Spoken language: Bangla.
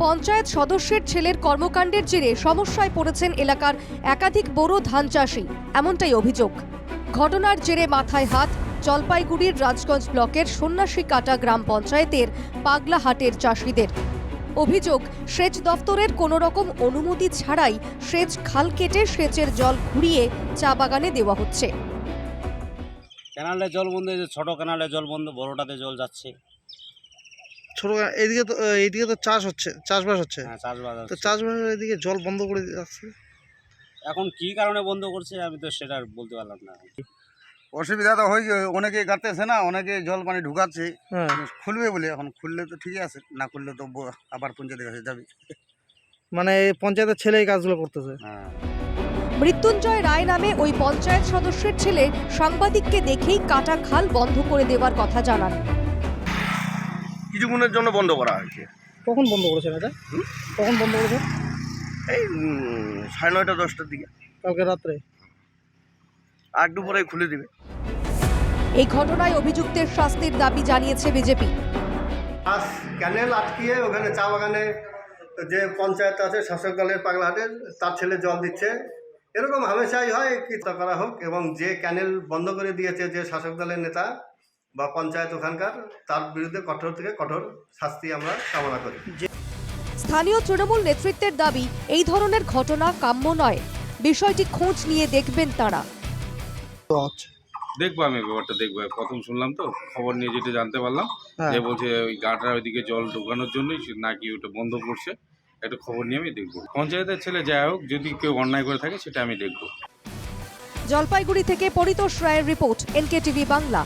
পঞ্চায়েত সদস্যের ছেলের কর্মকাণ্ডের জেরে সমস্যায় পড়েছেন এলাকার একাধিক বড় ধান চাষি, এমনটাই অভিযোগ। ঘটনার জেরে মাথায় হাত জলপাইগুড়ির রাজগঞ্জ ব্লকের সন্ন্যাসীকাটা গ্রাম পঞ্চায়েতের পাগলাহাটের চাষিদের। অভিযোগ, সেচ দপ্তরের কোনো রকম অনুমতি ছাড়াই সেচ খাল কেটে সেচের জল ঘুরিয়ে চা বাগানে দেওয়া হচ্ছে। ক্যানালে জল বন্ধ, এই যে ছোট ক্যানালে জল বন্ধ, বড়টাতে জল যাচ্ছে। ছোট এইদিকে তো চাষ হচ্ছে, চাষবাস হচ্ছে। হ্যাঁ, চাষবাস তো হচ্ছে। চাষবাসের এদিকে জল বন্ধ করে যাচ্ছে। এখন কি কারণে বন্ধ করছে আমি তো সেটা বলতে পারলাম না। অসুবিধা তো হয়েছে, অনেকে গাড়তেছে না, অনেকে জল পানি ঢুকাচ্ছে। হ্যাঁ, খুলবে বলে, এখন খুললে তো ঠিকই আছে, না খুললে তো আবার পঞ্চায়েতের কাছে যাবে। মানে পঞ্চায়েতের ছেলে এই কাজগুলো করতেছে। হ্যাঁ, মৃত্যুঞ্জয় রায় নামে ওই পঞ্চায়েত সদস্যের ছেলে সাংবাদিককে দেখেই কাটা খাল বন্ধ করে দেওয়ার কথা জানান। কিছুক্ষণের জন্য বন্ধ করা হয়েছে। কখন বন্ধ করেছেন এটা? কখন বন্ধ করেছেন? এই 9:30 10টার দিকে। কালকে রাত্রে। আর একটু পরে খুলে দিবে। এই ঘটনায় অভিযুক্তের শাস্তির দাবি জানিয়েছে বিজেপি। ক্যানেল আটকিয়ে ওখানে চা বাগানে যে পঞ্চায়েত আছে শাসক দলের পাগলাহাটের, তার ছেলে জল দিচ্ছে। এরকম হামেশাই হয়, কি তা করা হোক। এবং যে ক্যানেল বন্ধ করে দিয়েছে যে শাসক দলের নেতা বা পঞ্চায়েত ওখানকার, তার বিরুদ্ধে কঠোর থেকে কঠোর শাস্তি আমরা কামনা করি। স্থানীয় তৃণমূল নেতৃত্বের দাবি, এই ধরনের ঘটনা কাম্য নয়, বিষয়টি খোঁজ নিয়ে দেখবেন তারা। দেখবো, আমি ব্যাপারটা দেখবো। প্রথম শুনলাম তো, খবর নিয়ে যেটা জানতে পারলাম যে বলছে ওই গাটার ওইদিকে জল ঢোকানোর জন্যই নাকি ওটা বন্ধ করছে। একটা খবর নিয়ে আমি দেখবো। পঞ্চায়েতের ছেলে যাই হোক, যদি কেউ অন্যায় করে থাকে সেটা আমি দেখবো। জলপাইগুড়ি থেকে পরিতোষ রায়ের রিপোর্ট, NKTV বাংলা।